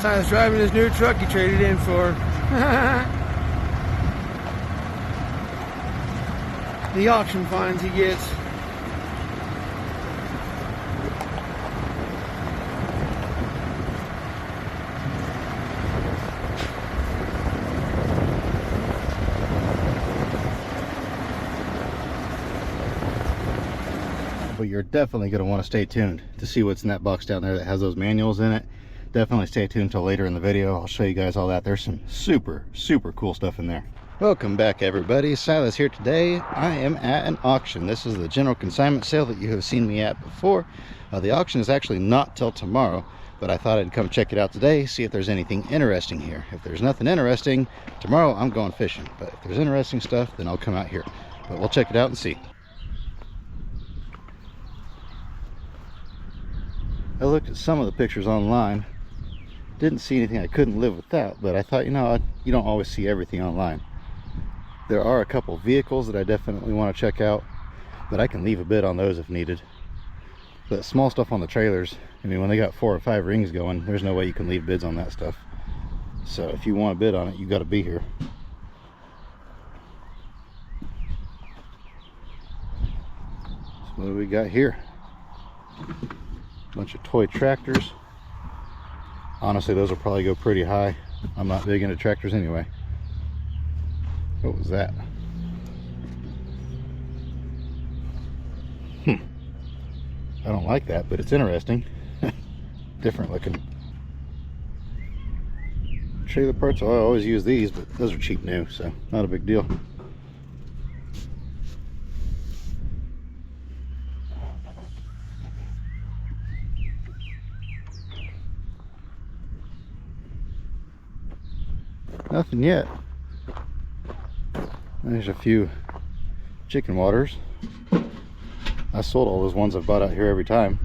Simon's driving his new truck he traded in for. The auction finds he gets. But you're definitely going to want to stay tuned to see what's in that box down there that has those manuals in it. Definitely stay tuned until later in the video. I'll show you guys all that. There's some super cool stuff in there. Welcome back, everybody. Silas here today. I am at an auction. This is the general consignment sale that you have seen me at before. The auction is actually not till tomorrow, but I thought I'd come check it out today, see if there's anything interesting here. If there's nothing interesting, tomorrow I'm going fishing. But if there's interesting stuff, then I'll come out here. But we'll check it out and see. I looked at some of the pictures online, didn't see anything I couldn't live without, but I thought, you know, you don't always see everything online. There are a couple vehicles that I definitely want to check out, but I can leave a bid on those if needed. But small stuff on the trailers, I mean, when they got 4 or 5 rings going, there's no way you can leave bids on that stuff. So if you want to bid on it, you got to be here. So what do we got here? Bunch of toy tractors. Honestly, those will probably go pretty high. I'm not big into tractors anyway. What was that? I don't like that, but it's interesting. Different looking. Trailer parts, I always use these, but those are cheap new, so not a big deal. Nothing yet. There's a few chicken waters. I sold all those ones I've bought out here every time.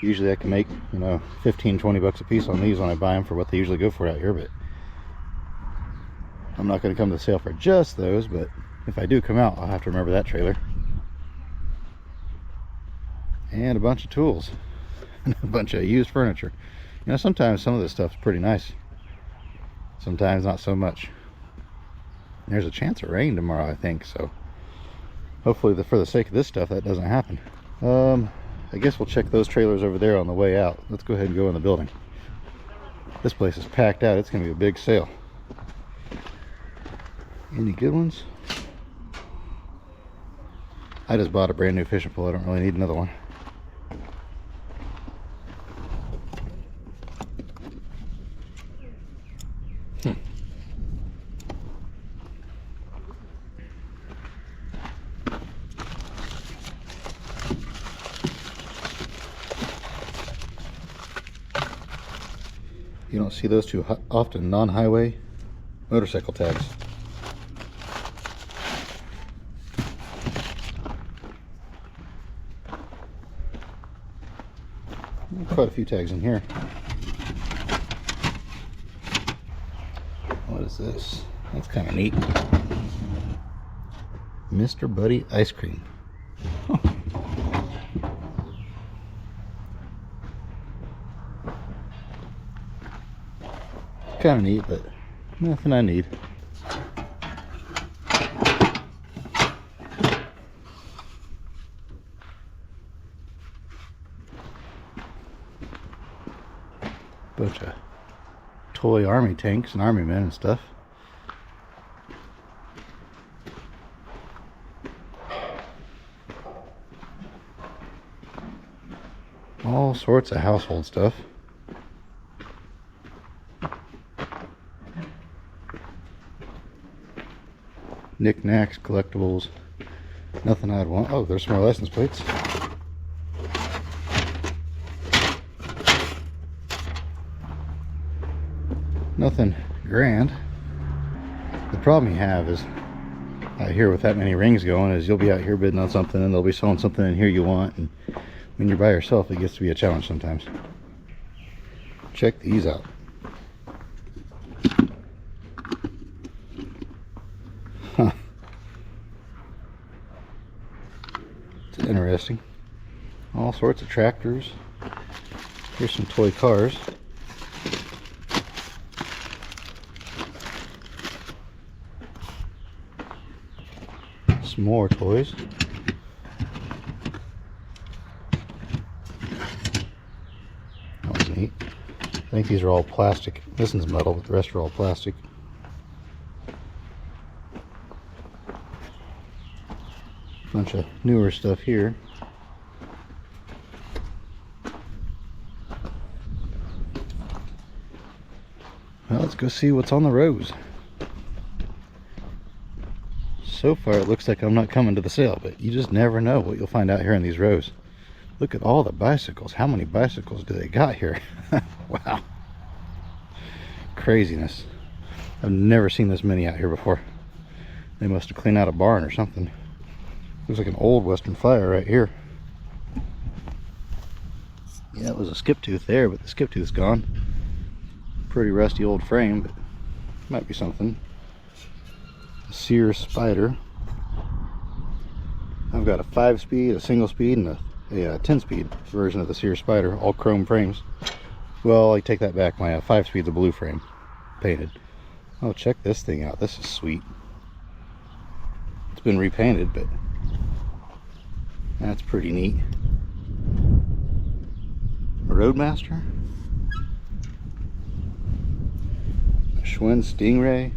Usually I can make, you know, 15-20 bucks a piece on these when I buy them for what they usually go for out here, but I'm not going to come to the sale for just those, but if I do come out, I'll have to remember that trailer. And a bunch of tools. And a bunch of used furniture. You know, sometimes some of this stuff's pretty nice. Sometimes not so much. There's a chance of rain tomorrow, I think, so hopefully for the sake of this stuff that doesn't happen. I guess we'll check those trailers over there on the way out. Let's go ahead and go in the building. This place is packed out. It's going to be a big sale. Any good ones? I just bought a brand new fishing pole. I don't really need another one. You don't see those too often, non-highway motorcycle tags. Quite a few tags in here. What is this? That's kind of neat. Mr. Buddy ice cream. Huh. Kind of neat, but nothing I need. Bunch of toy army tanks and army men and stuff. All sorts of household stuff. Knickknacks, collectibles, nothing I'd want. Oh, there's some more license plates. Nothing grand. The problem you have is out here with that many rings going is you'll be out here bidding on something and they'll be selling something in here you want, and when you're by yourself it gets to be a challenge sometimes. Check these out. Huh. It's interesting. All sorts of tractors. Here's some toy cars. Some more toys. That was neat. I think these are all plastic. This one's metal, but the rest are all plastic. Bunch of newer stuff here. Well, let's go see what's on the rows. So far it looks like I'm not coming to the sale, but you just never know what you'll find out here in these rows. Look at all the bicycles. How many bicycles do they got here? Wow. Craziness. I've never seen this many out here before. They must have cleaned out a barn or something. Looks like an old Western Flyer right here. Yeah, it was a skip tooth there, but the skip tooth's gone. Pretty rusty old frame, but might be something. A Sears Spider. I've got a 5-speed, a single speed, and a 10-speed version of the Sears Spider, all chrome frames. Well, I take that back. My 5-speed's a blue frame, painted. Oh, check this thing out. This is sweet. It's been repainted, but that's pretty neat. A Roadmaster. A Schwinn Stingray.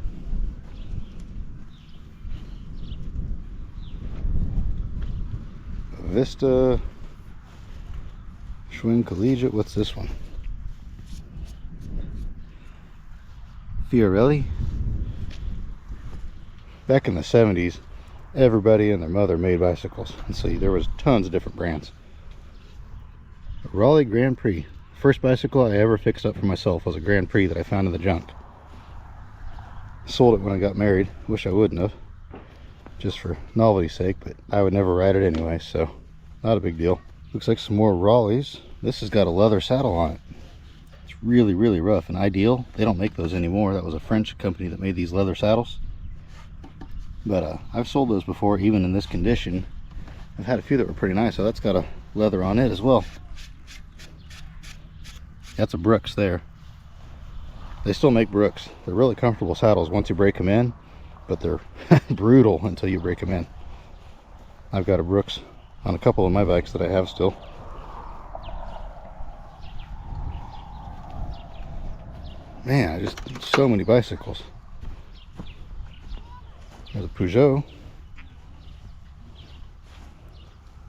A Vista. Schwinn Collegiate. What's this one? Fiorelli. Back in the 70s, everybody and their mother made bicycles, and so there was tons of different brands. A Raleigh Grand Prix. First bicycle I ever fixed up for myself was a Grand Prix that I found in the junk. Sold it when I got married. Wish I wouldn't have, just for novelty's sake, but I would never ride it anyway, so not a big deal. Looks like some more Raleighs. This has got a leather saddle on it. It's really, really rough and ideal. They don't make those anymore. That was a French company that made these leather saddles. But I've sold those before, even in this condition. I've had a few that were pretty nice, so that's got a leather on it as well. That's a Brooks there. They still make Brooks. They're really comfortable saddles once you break them in, but they're brutal until you break them in. I've got a Brooks on a couple of my bikes that I have still. Man, just so many bicycles. There's a Peugeot.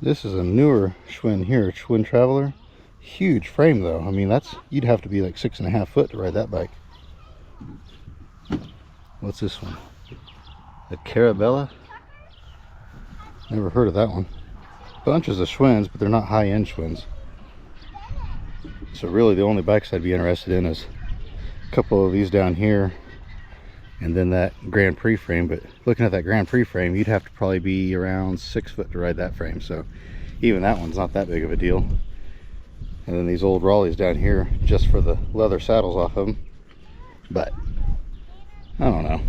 This is a newer Schwinn here, Schwinn Traveler. Huge frame though. I mean, you'd have to be like 6.5 foot to ride that bike. What's this one? A Carabella? Never heard of that one. Bunches of Schwinns, but they're not high-end Schwinns. So really the only bikes I'd be interested in is a couple of these down here, and then that Grand Prix frame. But looking at that Grand Prix frame, you'd have to probably be around 6 foot to ride that frame, so even that one's not that big of a deal. And then these old Raleighs down here, just for the leather saddles off of them. But I don't know.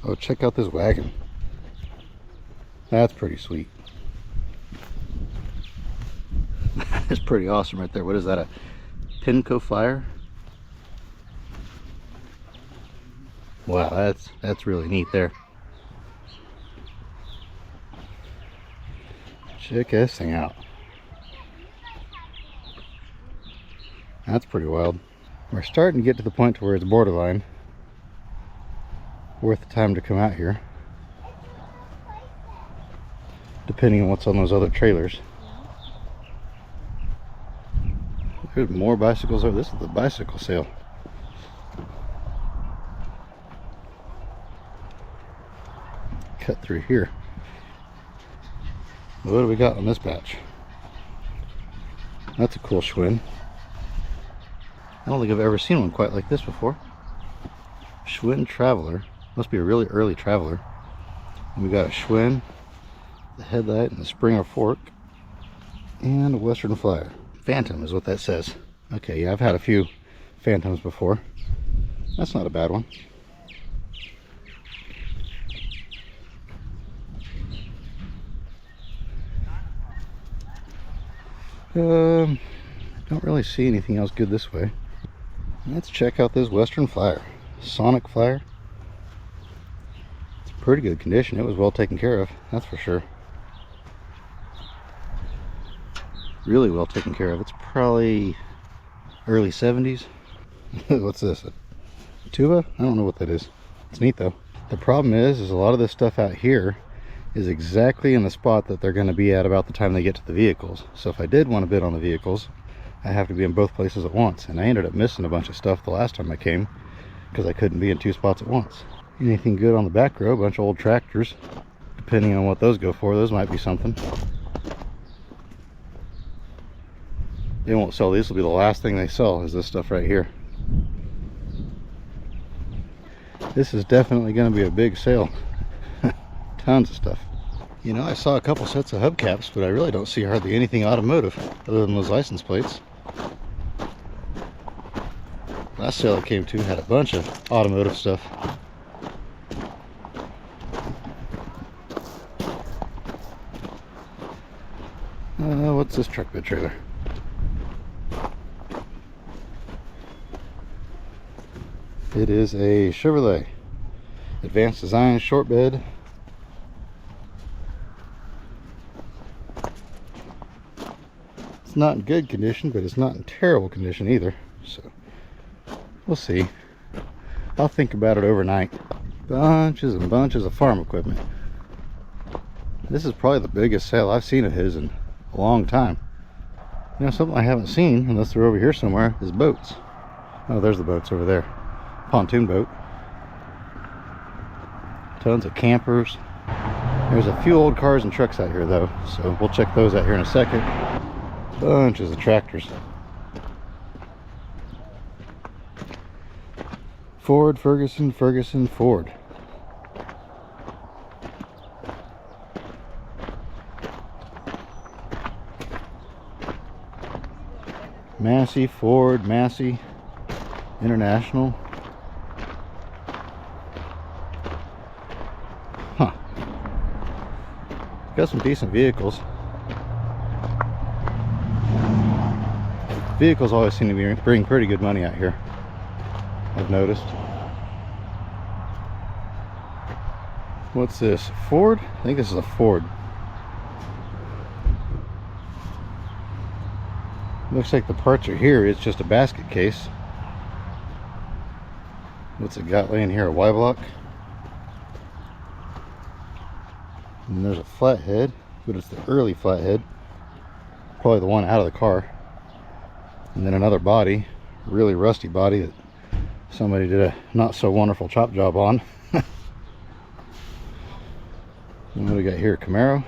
Oh, check out this wagon. That's pretty sweet. That's pretty awesome right there. What is that, a Pinco Flyer? Wow, that's really neat there. Check this thing out. That's pretty wild. We're starting to get to the point to where it's borderline worth the time to come out here, depending on what's on those other trailers. There's more bicycles over. This is the bicycle sale. Cut through here. What do we got on this batch? That's a cool Schwinn. I don't think I've ever seen one quite like this before. Schwinn Traveler. Must be a really early Traveler. And we got a Schwinn, the headlight and the Springer fork, and a Western Flyer. Phantom is what that says. Okay, yeah, I've had a few Phantoms before. That's not a bad one. Don't really see anything else good this way. Let's check out this Western Flyer. Sonic Flyer. Pretty good condition. It was well taken care of, that's for sure. Really well taken care of. It's probably early 70s. What's this? A tuba? I don't know what that is. It's neat though. The problem is a lot of this stuff out here is exactly in the spot that they're going to be at about the time they get to the vehicles. So if I did want to bid on the vehicles, I have to be in both places at once. And I ended up missing a bunch of stuff the last time I came because I couldn't be in two spots at once. Anything good on the back row? A bunch of old tractors. Depending on what those go for, those might be something. They won't sell these. Will be the last thing they sell is this stuff right here. This is definitely going to be a big sale. Tons of stuff. You know, I saw a couple sets of hubcaps, but I really don't see hardly anything automotive other than those license plates. Last sale I came to had a bunch of automotive stuff. What's this truck bed trailer? It is a Chevrolet Advanced Design short bed. It's not in good condition, but it's not in terrible condition either. So we'll see. I'll think about it overnight. Bunches and bunches of farm equipment. This is probably the biggest sale I've seen of his in a long time. You know, something I haven't seen, unless they're over here somewhere, is boats. Oh, there's the boats over there. Pontoon boat. Tons of campers. There's a few old cars and trucks out here though, so we'll check those out here in a second. Bunches of tractors. Ford, Ferguson, Ferguson, Ford. Massey, Ford, Massey, International. Huh. Got some decent vehicles. Vehicles always seem to bring pretty good money out here, I've noticed. What's this? Ford? I think this is a Ford. Looks like the parts are here. It's just a basket case. What's it got laying here? A Y block. And there's a flathead, but it's the early flathead. Probably the one out of the car. And then another body, really rusty body that somebody did a not so wonderful chop job on. And what do we got here? Camaro.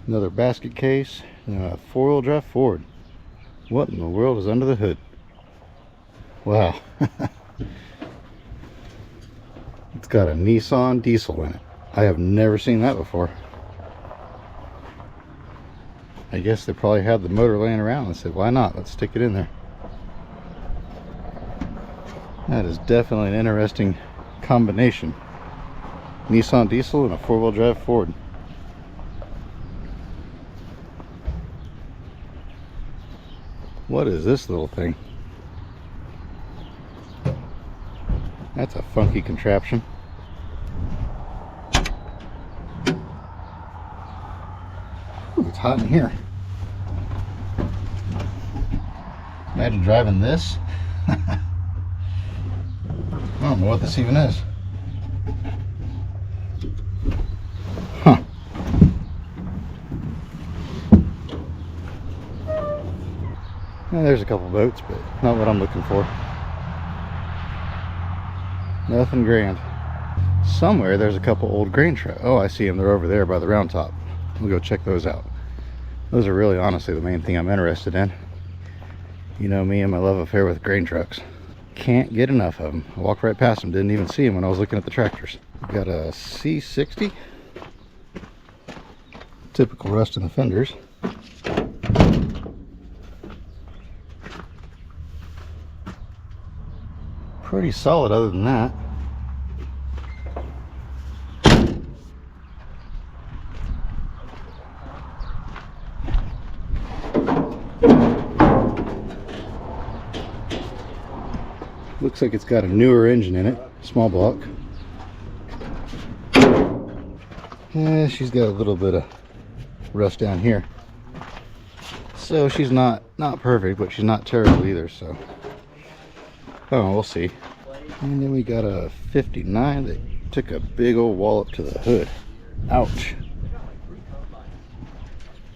Another basket case, and a four-wheel drive Ford. What in the world is under the hood? Wow. It's got a Nissan diesel in it. I have never seen that before. I guess they probably had the motor laying around and said, why not? Let's stick it in there. That is definitely an interesting combination. Nissan diesel and a four-wheel drive Ford. What is this little thing? That's a funky contraption. Ooh, it's hot in here. Imagine driving this. I don't know what this even is. Huh. There's a couple boats, but not what I'm looking for. Nothing grand. Somewhere there's a couple old grain trucks. Oh, I see them. They're over there by the round top. We'll go check those out. Those are really honestly the main thing I'm interested in. You know me and my love affair with grain trucks. Can't get enough of them. I walked right past them, didn't even see them when I was looking at the tractors. We've got a C60. Typical rust in the fenders. Pretty solid other than that. Looks like it's got a newer engine in it, small block. Yeah, she's got a little bit of rust down here. So she's not perfect, but she's not terrible either, so. Oh, we'll see. And then we got a 59 that took a big old wallop to the hood. Ouch.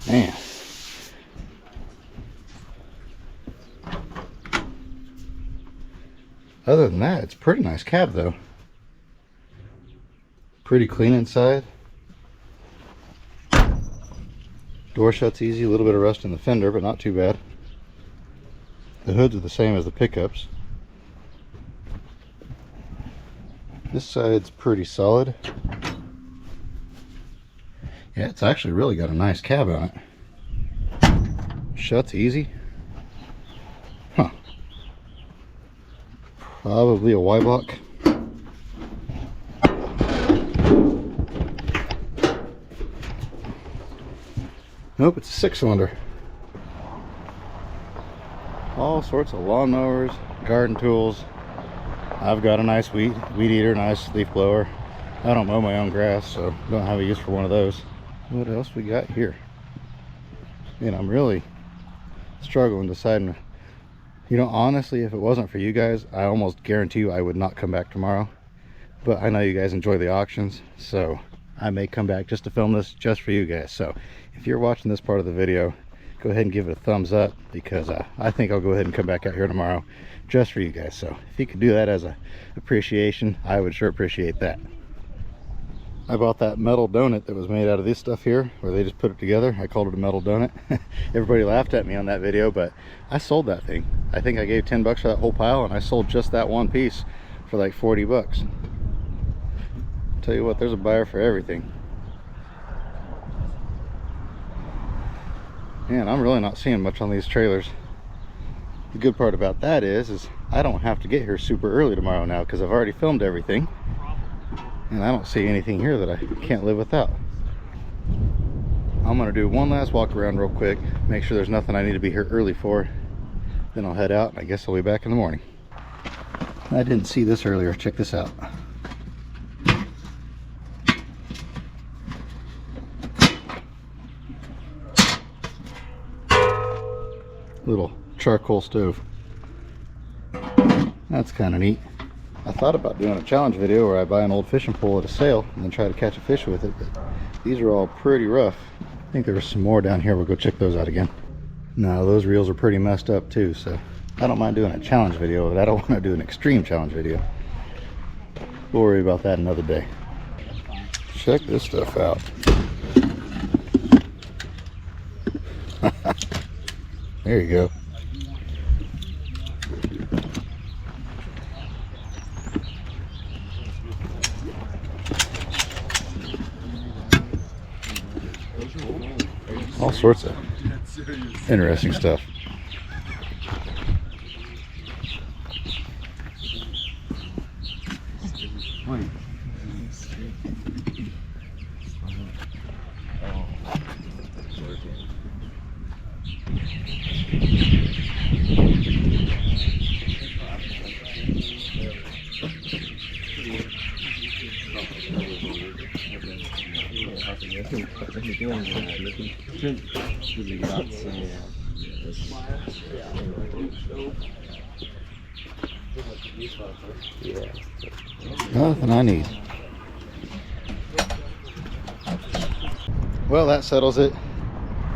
Man. Other than that, it's a pretty nice cab though. Pretty clean inside. Door shuts easy, a little bit of rust in the fender, but not too bad. The hoods are the same as the pickups. This side's pretty solid. Yeah, it's actually really got a nice cab on it. Shuts easy. Huh. Probably a Y block. Nope, it's a 6-cylinder. All sorts of lawnmowers, garden tools. I've got a nice weed eater, nice leaf blower. I don't mow my own grass, so don't have a use for one of those. What else we got here? Man, I'm really struggling deciding. You know, honestly, if it wasn't for you guys, I almost guarantee you I would not come back tomorrow. But I know you guys enjoy the auctions, so I may come back just to film this just for you guys. So if you're watching this part of the video, go ahead and give it a thumbs up, because I think I'll go ahead and come back out here tomorrow just for you guys. So if you could do that as a appreciation, I would sure appreciate that. I bought that metal donut that was made out of this stuff here, where they just put it together. I called it a metal donut. Everybody laughed at me on that video, but I sold that thing. I think I gave 10 bucks for that whole pile, and I sold just that one piece for like 40 bucks. Tell you what, there's a buyer for everything. Man, I'm really not seeing much on these trailers. The good part about that is I don't have to get here super early tomorrow now, because I've already filmed everything. And I don't see anything here that I can't live without. I'm gonna do one last walk around real quick, make sure there's nothing I need to be here early for. Then I'll head out, and I guess I'll be back in the morning. I didn't see this earlier. Check this out. Little charcoal stove. That's kind of neat. I thought about doing a challenge video where I buy an old fishing pole at a sale and then try to catch a fish with it, but these are all pretty rough. I think there's some more down here. We'll go check those out again. No, those reels are pretty messed up too, so I don't mind doing a challenge video, but I don't want to do an extreme challenge video. We'll worry about that another day. Check this stuff out. There you go. All sorts of interesting stuff. Nothing I need. Well, that settles it.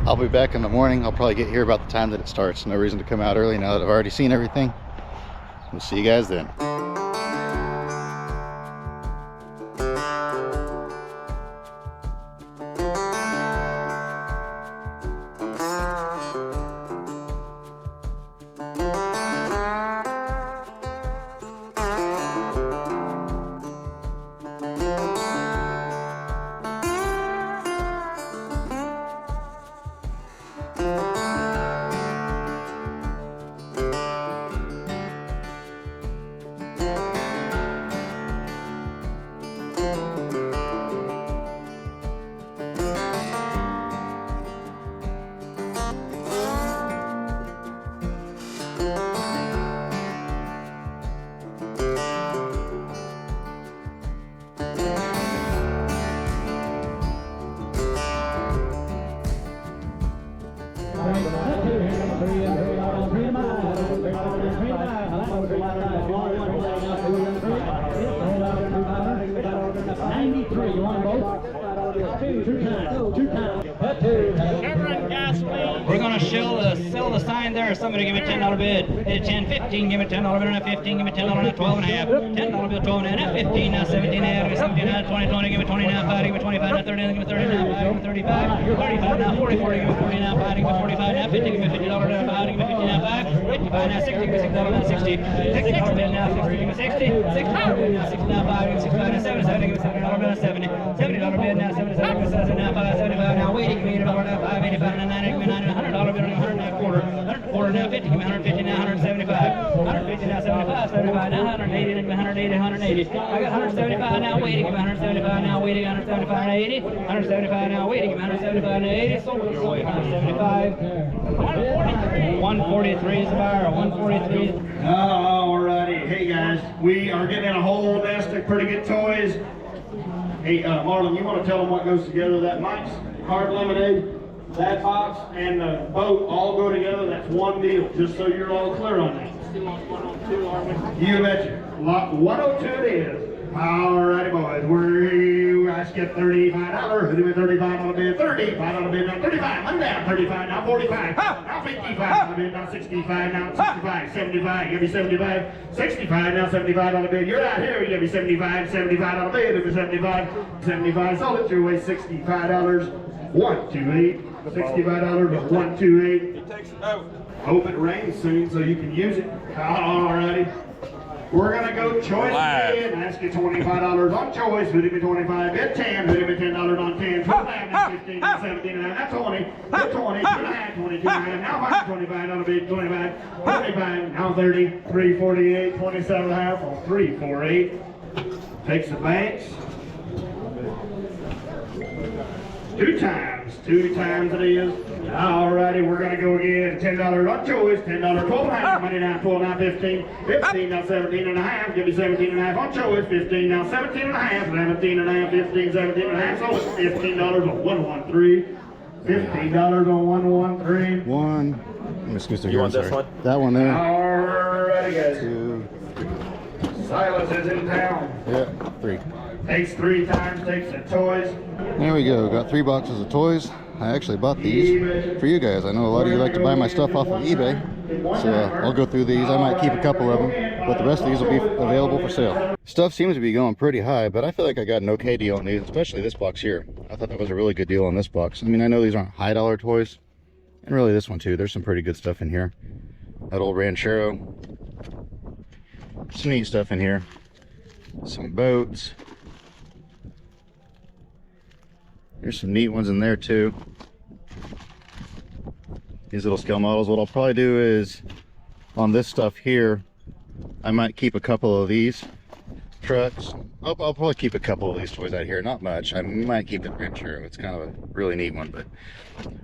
I'll be back in the morning. I'll probably get here about the time that it starts. No reason to come out early now that I've already seen everything. We'll see you guys then. Somebody give me $10 bid. At 10, 15, give me $10 bid on that 15, give me $10 on that 12 and a half. $10 bill, 12 and a half, 15, now 17 and a half, 17 now 20, 20, give me 20 now 5, give me 25 now 30, give me 30 now 5, give me 35, 35 now 40, 40, give me 40 now 5, give me 45 now 50, give me $50 now 5, give me 50 now 5, 55 now 60, give me $6 now 60, $60 bid now 60, give me 60, $60 bid now 60 now 5, give me 65 now 70, 70, give me $70 bid now 70, $70 bid now 70, 70, give me 70 now 5, 75 now 80, give me $80 now 5, 85 now 90, give me 90, $100 bid on 100 now quarter, 100 quarter now 50, give me 150 now 175, 150 now 75, 75 now 180, give me 180, 180. I got 175 now waiting, give me 175 now waiting, 175 now 80, 175 now waiting, give me 175 now 80, so we're away, 175, 143 is the buyer, 143. Alrighty, hey guys, we are getting in a whole nest of pretty good toys. Hey, Marlon, you want to tell them what goes together? That Mike's Hard Lemonade, that box, and the boat all go together. That's one deal, just so you're all clear on that. Still on 102, are we? You betcha. Lot 102 it is. Alrighty, boys. We're I get $35. Who do we 35 on the bid? 35 on the bid. Now 35. I'm down. 35. Now 45. Now 55 on the bid. Now 65. Now 65. 75. Give me 75. 65. Now 75 on the bid. You're out here. You give me 75. 75 on the bid. Give me 75. 75. Sold it your way. $65. 128. $65. 128. It takes it out. Hope it rains soon so you can use it. Alrighty. We're gonna go choice bid and ask you $25 on choice. Who did me 25? Bid 10. Who did me $10 on 10? 12, 15, 17, now 20. Bid 20. 2.5, 22. Now 25 on the bid. 25. 25. Now 30. 348. 27.5 on 348. Takes the banks. Two times it is. Alrighty, we're gonna go again. $10 on choice, $10, 12.5, money now 12, now 15, 15, now 17 and a half, give me 17 and a half on choice, 15, now 17 and a half, 17 and a half, 15, 17 and a half, so it's $15 on 113, $15 on 113. One. Excuse me. You want this one? That one there. Alrighty, guys. 2. Silas is in town. Yeah, 3. Takes 3 times, takes the toys. There we go. Got 3 boxes of toys. I actually bought these for you guys. I know a lot of you like to buy my stuff off of eBay, so I'll go through these. I might keep a couple of them, but the rest of these will be available for sale. Stuff seems to be going pretty high, but I feel like I got an okay deal on these, especially this box here. I thought that was a really good deal on this box. I mean, I know these aren't high dollar toys, and really this one too. There's some pretty good stuff in here. That old Ranchero. Some neat stuff in here. Some boats. There's some neat ones in there too. These little scale models. What I'll probably do is on this stuff here, I might keep a couple of these trucks. I'll probably keep a couple of these toys out here. Not much. I might keep the Ranchero. It's kind of a really neat one, but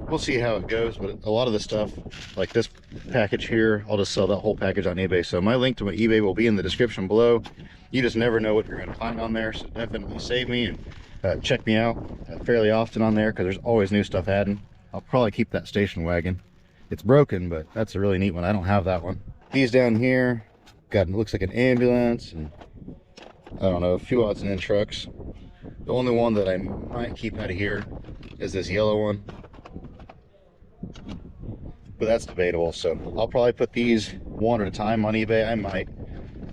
we'll see how it goes. But a lot of the stuff, like this package here, I'll just sell that whole package on eBay. So my link to my eBay will be in the description below. You just never know what you're going to find on there, so definitely save me and check me out fairly often on there because there's always new stuff adding. I'll probably keep that station wagon. It's broken, but that's a really neat one. I don't have that one. These down here, it looks like an ambulance, and I don't know, a few odds and ends trucks. The only one that I might keep out of here is this yellow one, but that's debatable. So I'll probably put these one at a time on eBay. I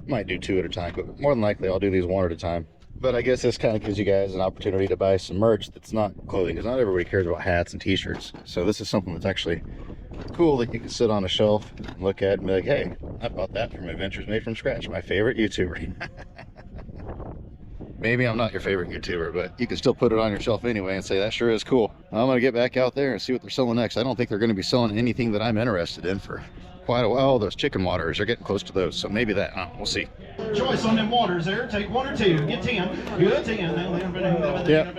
might do 2 at a time, but more than likely I'll do these 1 at a time. But I guess this kind of gives you guys an opportunity to buy some merch that's not clothing, because not everybody cares about hats and t-shirts. So this is something that's actually cool that you can sit on a shelf and look at and be like, hey, I bought that from Adventures Made from Scratch, my favorite YouTuber. Maybe I'm not your favorite YouTuber, but you can still put it on your shelf anyway and say, that sure is cool. I'm going to get back out there and see what they're selling next. I don't think they're going to be selling anything that I'm interested in for quite a while. Those chicken waters are getting close to those, so maybe that, we'll see. Choice on them waters there. Take 1 or 2. Get 10. Good 10. Yeah.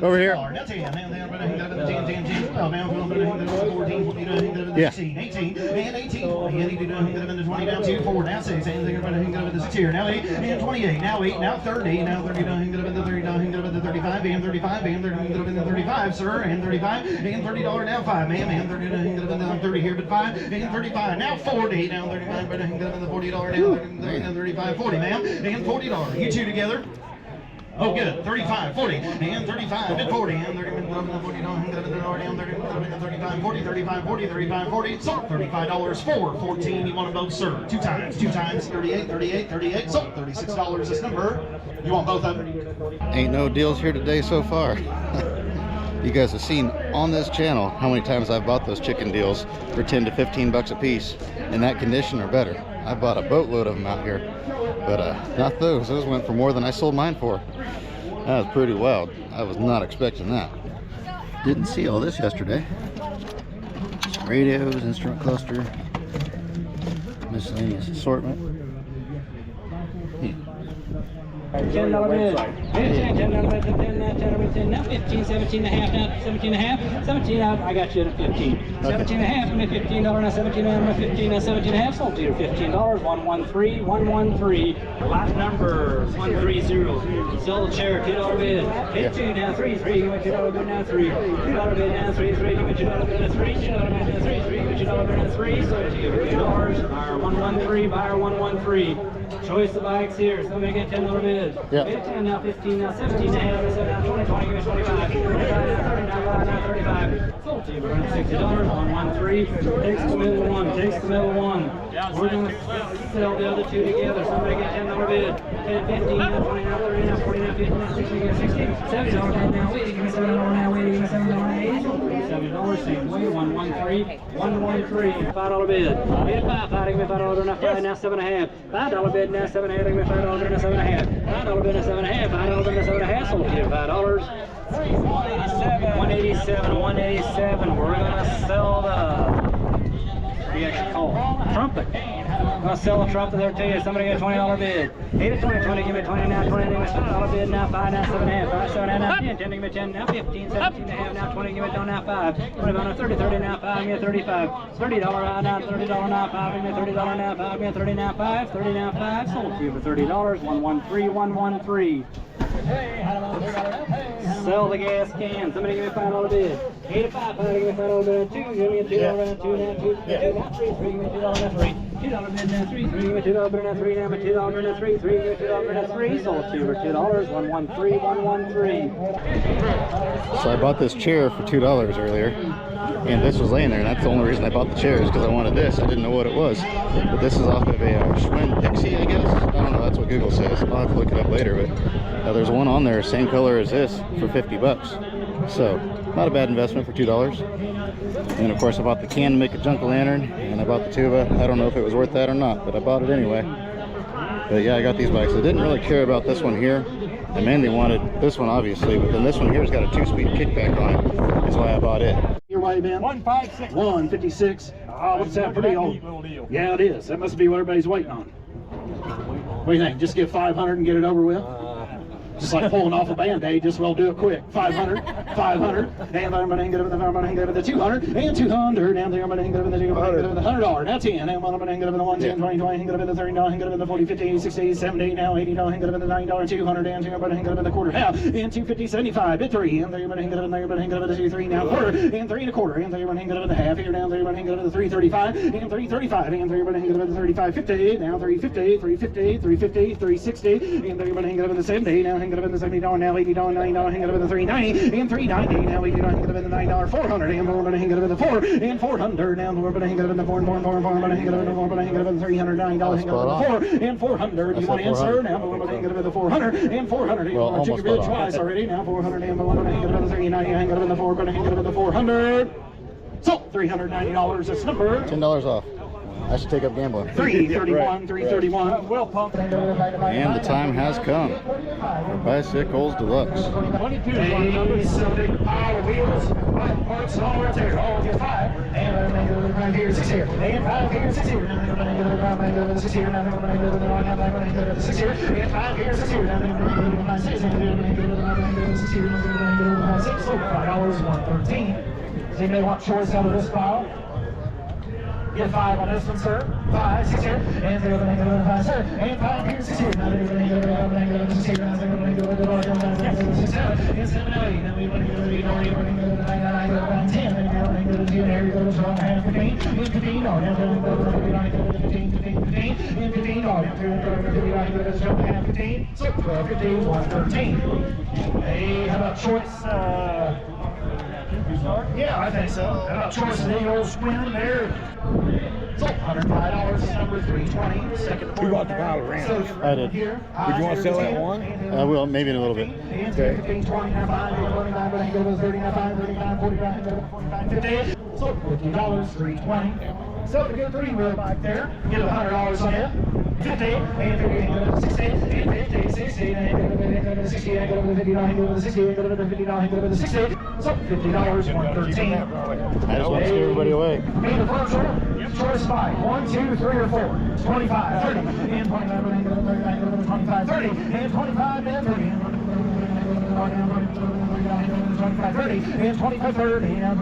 Over here. Yeah. 18. And 18. And 20 down 2. 4. Now 6. And 6 here. Now 8. And 28. Now 8. Now 30. Now 30. 35. And 35. And 35, sir. And 35. And $30 now 5. Ma'am. And 30 here, but 5. And 35. Now 40. Now 35. $40 now. 35. 40, ma'am. And $40. You two together. Oh, good. 35, 40, and 35, and 40, and 30, and 40, and 35, 40, 35, 40, 35, 40. Sold $35 for 14. You want them both, sir? Two times, 38, 38, 38. Sold $36 this number. You want both of them? Ain't no deals here today so far. You guys have seen on this channel how many times I've bought those chicken deals for 10 to 15 bucks a piece in that condition or better. I bought a boatload of them out here, but not those. Those went for more than I sold mine for. That was pretty wild. I was not expecting that. Didn't see all this yesterday. Some radios, instrument cluster, miscellaneous assortment. $10 bid. $10 bid. $10 now 15, 17 and a half, now 17 and a half, 17 out. I got you at 15. 17 and a half, and $15 now 17 and a half, 15 now 17 and a half. Sold to you $15. 113, 113. Lot number 130. Sell the chair. $2 bid. Hit two now 3, 3. Give me $2 bid now 3. $2 bid now 3, 3. Give me $2 bid now 3. $2 bid now 3, 3. Give me $2 bid now 3. Sold to you $2. Buyer 113. Buyer 113. Choice of bikes here. Somebody get $10 bid. Yep. 10 now 15 now 17 and a half, 17 now 20, 20, give me 25. 25 now 30 now 5 now 35. Sold to you for $60. 113. Takes the middle one. Takes the middle one. We're going to sell the other two together. Somebody get $10 bid. 10, 15 now 20 now 30 now 40 now 50 now 60 give me 60. $70 now 80. Give me $7 now 80. Give me $7 now 80. $70. Same way. 113. 113. $5 bid. 85. Give me $5 now 5 now 7 and a half. $5 bid now 7 and a half. Give me $5 now 7 and a half. $5 bid now 7 and a half. $5 bid now 7 and a half. Sold to you $5. 187. 187. We're gonna sell the trumpet. I'm gonna sell the trumpet there to you. Somebody get a $20 bid. 8 to 20, 20, give me 20 now, 20, give me $5 bid now, 5 now, 7 and a half, 5, 7 and a half, 10, 10, give me 10 now, 15, 17 and a half now, 20, give me now 5, 25 now, 30, 30 now, 5, give me 35, $30 now, $30 now, 5, give me $30 now, 5, give me 30 now, 5, 30 now, 5, sold to you for $30, 113, 113. Sell the gas can. Somebody give me $5 bid. 85, give me $5 bid. 2, give me a $2 bid. 2 now, 2 now, 3, 3, give me $2 now, 3. $2 bid now, 3, 3, give me $2 bid now, 3, now, $2 bid now, 3, 3, give me $2 bid now, 3. Sold to you for $2, 113, 113. So I bought this chair for $2 earlier, and this was laying there, and that's the only reason I bought the chair is because I wanted this. I didn't know what it was, but this is off of a Schwinn Pixie, I guess. I don't know, that's what Google says. I'll have to look it up later, but there's one on there, same color as this, for 50 bucks. So, not a bad investment for $2. And of course I bought the can to make a junk-o'-lantern, and I bought the tuba. I don't know if it was worth that or not, but I bought it anyway. But yeah, I got these bikes. I didn't really care about this one here. I mainly wanted this one, obviously, but then this one here's got a 2-speed kickback on it. That's why I bought it. Your way, man? 156. 156. Oh, what's that? Pretty old. Yeah, it is. That must be what everybody's waiting on. What do you think? Just get 500 and get it over with? Just like pulling off a band-aid, just well do it quick. 500, 500, and I'm going to get up in the 200, and 200, and I'm going to get up in the $100. Now 10, and I'm going to get up in the 110, 20, 20, get up in the 30, now get up in the 40, 50, 60, 70, now 80, now get up in the $90, 200, and I'm going to get up in the quarter, now, and 250, 75, bit 3, and I'm going to get up in the 2, 3, now quarter, and 3 and a quarter, and I'm going to get up in the half, here, now, I'm going to get up in the 335, and 335, and I'm going to get up in the 35, 50, now 350, 350, 350, 360, and I'm going to get up in the 70, now hang it up in the $70, now $80, $90, hang it up in the $390, and $390, now $80, hang it up in the $9, $400, and we're going to hang it up in the 4, and $400, now we're going to hang it up in the 4, and 4, and 4, and 4, we're going to hang it up in the 4, we're going to hang it up in the $390, hang it up in the 4, and $400, you want to answer, now we're going to hang it up in the 400, and $400, you want to check your bid twice already, now 400, and we're going to hang it up in the 390, hang it up in the 4, we're going to hang it up in the 400, so $390, that's number. $10 off. I should take up gambling. 331, 331. Well pumped. And the time has come for Bicycles Deluxe. 22 power wheels, parts all right there, all get 5. And right here, 6 here. And 5 here, 6 here. Now they're going to go to 6 here. Now they're going to go to 6 here. And 5 here, 6 here. Now they're going to go to 6 here. Now they're going to go to 6 here. Now they're going to go to 6. So $5, 113. Does anybody want choice out of this file? Get 5 on this one, sir. 5, 6 here, and they're going to go to 5, sir. And 5 here, 6 here. Now they're going to go to 6 here. Now they're going to go to 6 here. And 7, 8. Now we're going to go to 8. Now we're going to go to 9, 9, go to 10. And now we're going to go to 2. There we go to 12, 15, 15. No, now we're going to go to 15, 15, 15, 15. And 15, no, $15. So 12, 15, 113. Hey, how about choice? Yeah, I think so. How about choice of the old spin there? So $105, number 320. Second. Who bought the pile of rams? I did. Would you want to sell that one? I will, maybe in a little bit. Okay. 15, 20, 25, 29, 39, 45, 45, 50. So $50, 320. So if you get a three-wheel bike there, get $100 on it. 50, and 50, 60, and 50, 60, and 60, and go to the 50, and go to the 60, and go to the 50, and go to the 60. So $50, 113. I just want to scare everybody away. In the first order, choice 5, 1, 2, 3, or 4, 25, 30, and 25, and 25, 30, and 25, and 30, and 25, 30, and 25, 30, and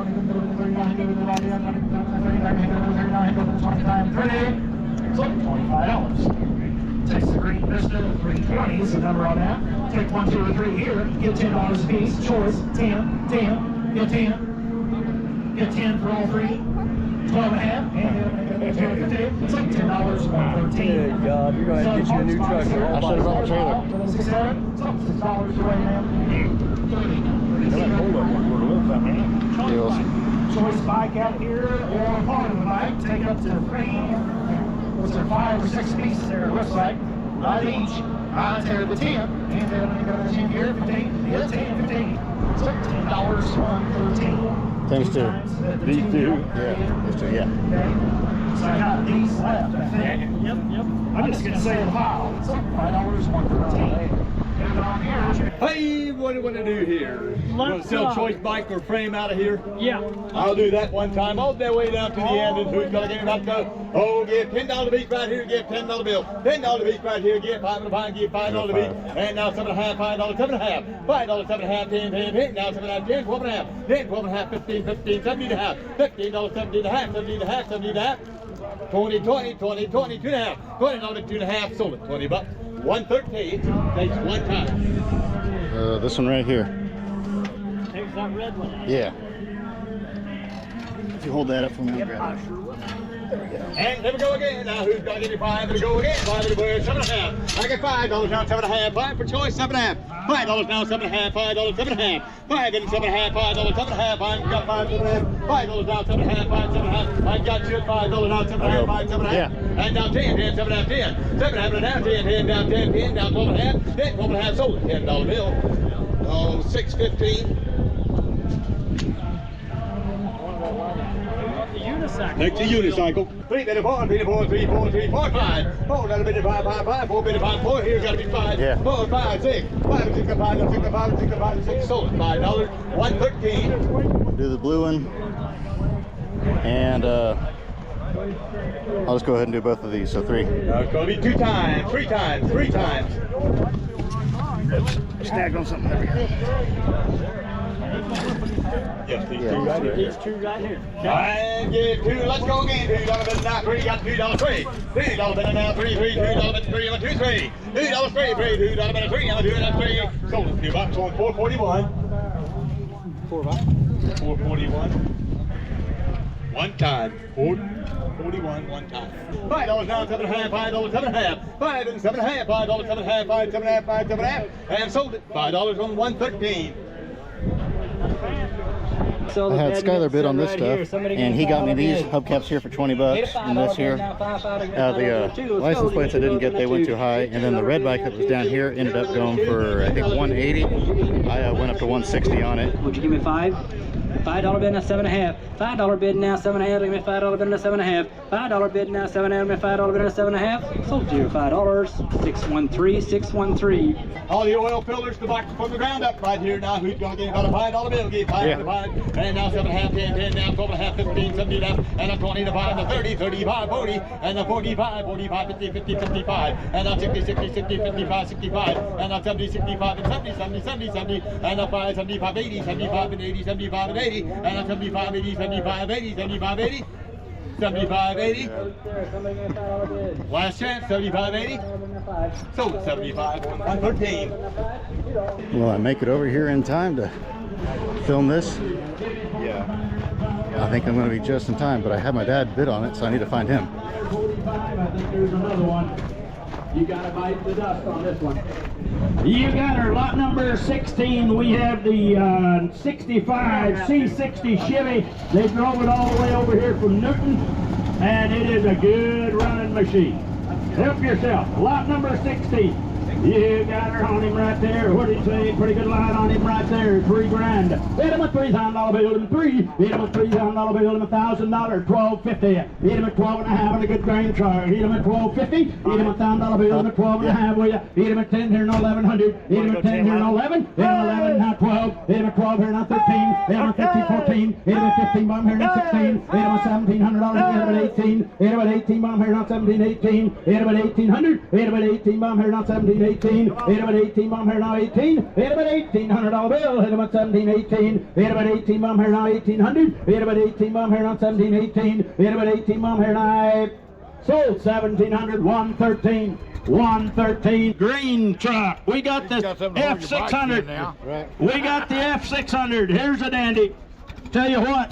25, 30. So $25. Takes the green Vista 320 is the number on that. Take 1, 2, or 3 here. Get $10 a piece. Choice 10, 10, get 10. Get 10 for all three. 12 and a half. And it's like $10, 113. Good God, you're going to get you a new truck. I should have brought my trailer. $6 away now. 30. Deals. Choice bike out here, or part of the bike, take up to 5 or 6 pieces there, it looks like, right each. I tear the 10, and then I'm going to go to 10 here, 15, yeah, 10, 15. So $10, 113. Thanks to these two. Yeah, these two, yeah. Okay. So I got these left, I think. Yep. I'm just going to say the pile. So $5, 113. Hey, what do you want to do here? You want to sell choice bike or frame out of here? Yeah. I'll do that one time. All the way down to the end, and who's going to get about to go? Oh, give $10 beef right here, give $10 bill. $10 beef right here, give $5 give $5 beef. And now $7.5, $5, $7.5. $5, $7.5, 10, 10, 10. Now $7.5, 10, 12.5. 10, 12.5, 15, 15, $17.5. $15, $17.5, $17.5, $17.5. 20, 20, 20, 20, 2.5. $20, 2.5, sold it. $20. 113 takes one time. This one right here. There's that red one. Yeah. If you hold that up for me, I'll grab it. And there we go again. Now who's got to get your 5? There we go again. 5 to wear, 7.5. I get $5 now, 7.5. 5 for choice, 7.5. $5 now, 7.5. $5, 7.5. 5 and 7.5. $5, 7.5. I got 5, 7.5. $5 now, 7.5. 5, 7.5. I got you at $5 now, 7.5. 5, 7.5. Yeah. And now 10, 10, 7.5, 10. 7.5 down, 10, 10 down, 10, 10 down, 12.5. 10, 12.5 sold. $10 bill. Oh, 6.15. Next to unicycle. 3 bit of 4, 3 to 4, 3, 4, 3, 4, 5. 4 got a bit of 5, 5, 5, 4 bit of 5, 4. Here's got to be 5. Yeah. 4, 5, 6. 5, 6, 5, 6, 5, 6, 5, 6. Sold. $5. 113. Do the blue one. And I'll just go ahead and do both of these. So 3. It's going to be 2 times, 3 times, 3 times. Snagged on something. There we go. Yes, these Yeah. 2 right here. These 2 right here. And get 2. Let's go again. $2 bid now. 3 got $2 3. $3 bid now. 3, 3, $2 bid 3. I'm a 2, 3. $2 3, 3, $2 bid 3. I'm a 2, 3. Sold it. $2 on 441. 441. One time. 441 one time. $5 now, 7.5, $5, 7.5. 5 and 7.5, $5, 7.5, 5, 7.5, 5, 7.5. And sold it. $5 on 113. I had Skylar bid on this stuff, and he got me these hubcaps here for $20, and this here. The license plates I didn't get, they went too high, and then the red bike that was down here ended up going for, I think, $180. I went up to $160 on it. Would you give me 5? $5 bid now, 7.5. $5 bid now, 7.5. Give me $5 bid now, 7.5. $5 bid now, 7.5. Give me $5 bid now, 7.5. Sold you $5. 613, 613. All the oil fillers, the box from the ground up right here. Now who's going to get about a $5 bill? Give 5 to 5. And now 7.5, 10, 10, now 12.5, 15, 17 down. And a 20 to 5, the 30, 35, 40. And a 45, 45, 50, 50, 55. And a 60, 60, 60, 55, 65. And a 70, 65, and 70, 70, 70, 70. And a 5, 75, 80, 75, and 80, 75, and 80. And a 75, 80, 75, 80, 75, 80. 75, 80. Last chance, 75, 80. Sold it, 75, 113. Will I make it over here in time to film this? Yeah. I think I'm going to be just in time, but I have my dad bid on it, so I need to find him. There's another one. You gotta bite the dust on this one. You got our lot number 16. We have the 65 C60 Chevy. They drove it all the way over here from Newton, and it is a good running machine. Help yourself. Lot number 16. You got her on him right there. What did he say? Pretty good line on him right there. $3 grand. Hit him a $3,000 bill and three. Hit him a $3,000 bill and $1,000. $12.50. Hit him a 12 and a half and a good grain truck. Hit him a $12.50. Hit him a $1,000 bill and a 12 and a half. Will ya? Hit him a 10 here and 1100. Hit him a 10 here and 11. Hit him 11 now 12. Hit him a 12 here and 13. Hit him a 15 14. Hit him a 15 bomb here and 16. Hit him a $1,700. Hit him at 18. Hit him at 18 bomb here and 17 18. Hit him at 1800. Hit him at 18 bomb here and 17 18. Hit him at 18 bomb here now 18. Hit him at $1,800 bill. Hit him at 17 18. Hit him at 18 bomb here now 1800. Hit him at 18 bomb here now 17 18. Hit him at 18 bomb here now. Sold 1700. 113. 113. Green truck. We got the F600. We got the F600. Here's a dandy. Tell you what.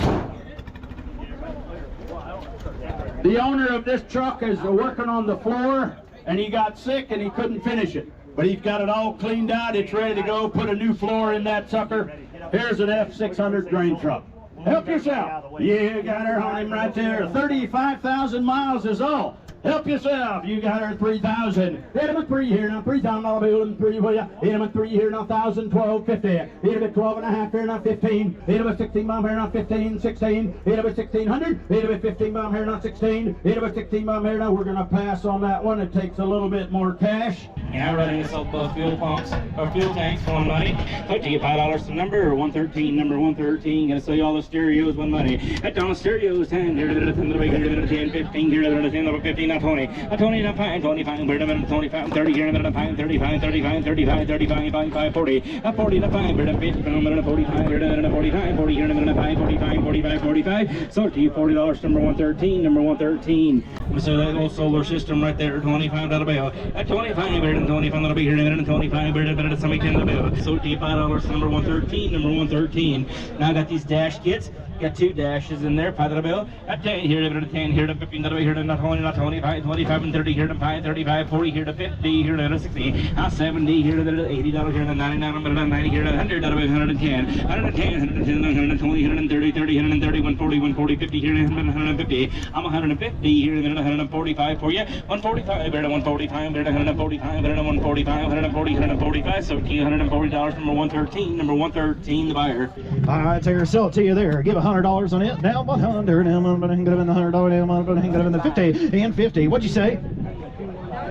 The owner of this truck is working on the floor, and he got sick and he couldn't finish it. But he's got it all cleaned out. It's ready to go. Put a new floor in that sucker. Here's an F600 grain truck. Help yourself. You got her on him right there. 35,000 miles is all. Help yourself. You got her 3,000. Hit him at 3 here now. $3,000 bill and 3 will ya? Hit him at 3 here now. 1,000. 12.50. Hit him at 12 and a half here now. 15. Hit him at 16 bomb here now. 15. 16. Hit him at 1,600. Hit him at 15 bomb here now. 16. Hit him at 16 bomb here now. We're gonna pass on that one. It takes a little bit more cash. Yeah, running this up fuel pumps or fuel tanks for money. Put you $5 to number 113, number 113. Gonna sell you all the stereos with money. At down the stereos 10, here to the 10, here to the 10, 15, here to the 10, number 15, now 20. A 20, now 5, 25, we're the 25, 30, here to the 5, 35, 35, 35, 35, 55, 40. A 40, now 5, we're the 50, number 45, here to the 45, 40, here to the 5, 45, 45, 45. Sold to you $40, number 113, number 113. So that old solar system right there, $25 bill. At 25, we're 25 that'll be here in 25 better somebody can the bill. So $5 number 113, number 113. Now I got these dash kits. Got 2 dashes in there, $5 bill. At 10 here to 10 here to 15 that'll be here to not 25, 25 and 30 here to 5, 35, 40 here to 50 here to 60, 70 here to $80 here to 99, 90 here to 100 that'll be 110, 110, 110, 120, 130, 30, 130, 140, 140, 50 here to 150. I'm 150 here to 145 for you. 145 here to 145 here to 145 here to 145 140 145. So $140 number 113, number 113 the buyer. All right, so sell it to you there. Give $100 on it. Now 100. Now I'm gonna hang it up in the $100. Now I'm gonna hang it up in the 50 and 50. What'd you say?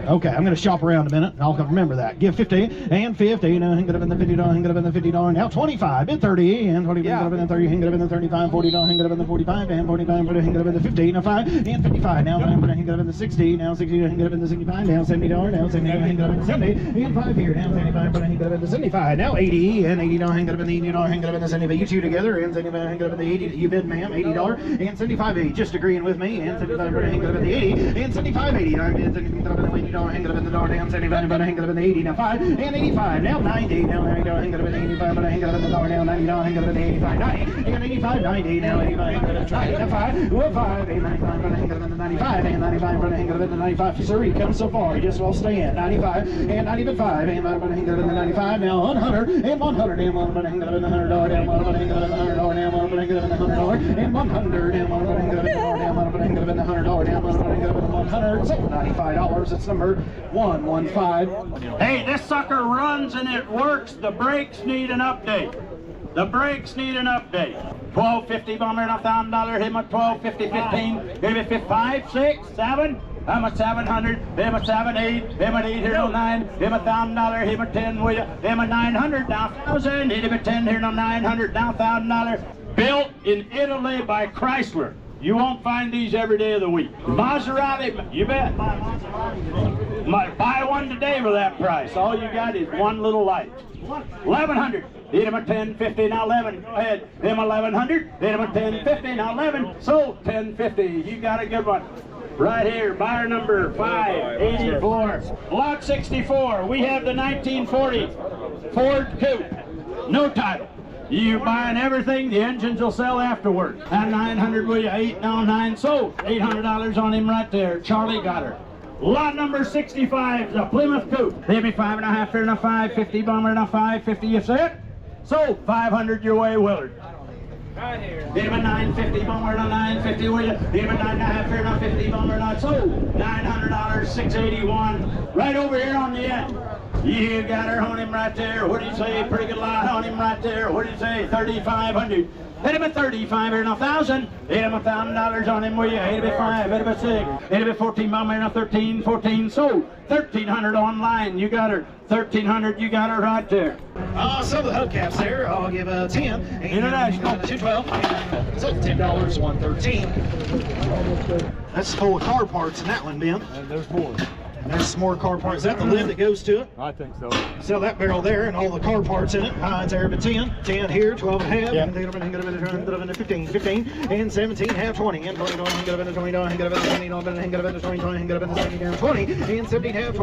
Okay, I'm going to shop around a minute. I'll remember that. Give 50 and 50. Now hang it up in the $50. Hang it up in the $50. Now 25 and 30 and 20. Hang it up in the 30. Hang it up in the 35. $40. Hang it up in the 45 and 45. Hang it up in the 50. Now 5 and 55. Now I'm going to hang it up in the 60. Now 60. Hang it up in the 65. Now $70. Now 70. Hang it up in the 70 and 5 here. Now 75. Hang it up in the 75. Now 80 and $80. Hang it up in the $80. Hang it up in the 75. You two together and 75. Hang it up in the 80. You bid, ma'am. $80 and 75. 80. Just agreeing with me. And 75. Hang it up in the 80 and 75. 80. I'm in 75. $80. Hang it up in the dollar. Down 75, but I hang it up in the 80, now 5, and 85, now 90, now hang it up in the 85, but I hang it up in the dollar, now 90, now hang it up in the 85, 90, and 85, 90, now 85, hang it up in the 90, now 5, well 5, and 95, but I hang it up in the 95, and 95, but I hang it up in the 95, sir, he comes so far, he just will stay in, 95, and 95, and but I hang it up in the 95, now 100, and 100, and 1, but I hang it up in the $100, and 1, but I hang it up in the $100, and 1, but I hang it up in the $100, and 100, and 1, but I hang it up in the $100, and 1, but I hang it up in the $100, and 1, but I hang it up in the 100, so $95, it's number 115. Hey, this sucker runs and it works. The brakes need an update. The brakes need an update. $12.50 bomber and $1,000. Hit him at $12.50, 15. Give it 5, 6, 7. I'm at 700. Him at 7, 8. Him at 8 here no 9. Him at $1,000. Him at 10. Will you? Him at 900. Now 1,000. Hit him at 10 here no 900. Now $1,000. Built in Italy by Chrysler. You won't find these every day of the week. Maserati, you bet. Buy one today for that price. All you got is one little light. 1,100. Hit him at 10.50, now 11. Go ahead. Hit him 1,100. Hit him at 10.50, now 11. Sold 10.50. You got a good one. Right here, buyer number 584. Lot 64. We have the 1940 Ford Coupe. No title. You buying everything, the engines will sell afterward. And 900 will you? 8, now 9 sold. $800 on him right there. Charlie got her. Lot number 65 is a Plymouth Coupe. They be 5.5 fair enough, 550 bomber enough, 550. You say it? So 500 your way, Willard. Right here. Hit him a 950 bomber enough, 950 with you. Hit him a 9.5 fair enough, 50 bomber enough. So $900, 681. Right over here on the end. You got her on him right there. What do you say? Pretty good lot on him right there. What do you say? 3,500. Hit him at 35 or 1,000. Hit him $1,000 on him, will you? Hit him at 5, hit him at 6. Hit him at 14, mama, and a 13, 14. So 1,300 online. You got her. 1,300, you got her right there. Some of the hubcaps there, I'll give a 10. International, 212. So $10, 113. That's full of car parts in that one, Ben. And there's more. And there's some more car parts. Is that the lid that goes to it? I think so. Sell that barrel there and all the car parts in it. Hines Arab at 10. 10 here, 12 and a half. Yeah. And 15, 15. And 17, half 20. And 20, 20, 20, 20, 20, 20, 20, 20. And 17, half 20. And 17, half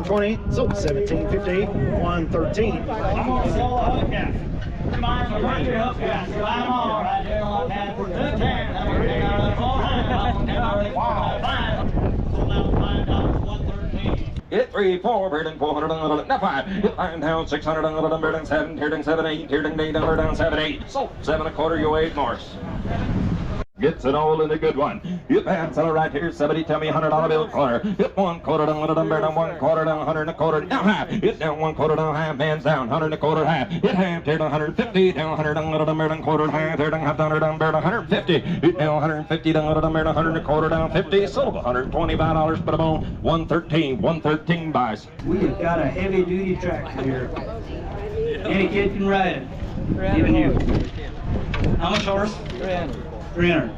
20. So 1750, 113. I'm gonna sell a hubcap. Come on, so bring your hubcap. I'm all right there on that. Good time. I'm gonna take out the Hit 3, 4, bearding 400, now 5. Hit 9 down 600, bearding 7, tearding 7, 8, tearding 8, down 7, 8. So 7.25 your way, Morse. Gets it all in a good one. Hit that seller right here, 70, tell me $100 bill corner. Hit 1 quarter down, bearding 1 quarter down, 125, down half. Hit down 1 quarter down, half, man's down, 125, half. Hit half, tear down 150, down 100, bearding quarter, half, tear down half, down, bearding 150. Hit down 150, down, bearding 125, down 50. Sold $125, put them on 113, 113 buys. We have got a heavy duty tractor here. Any kid can ride it. Even you. How much horse? 300.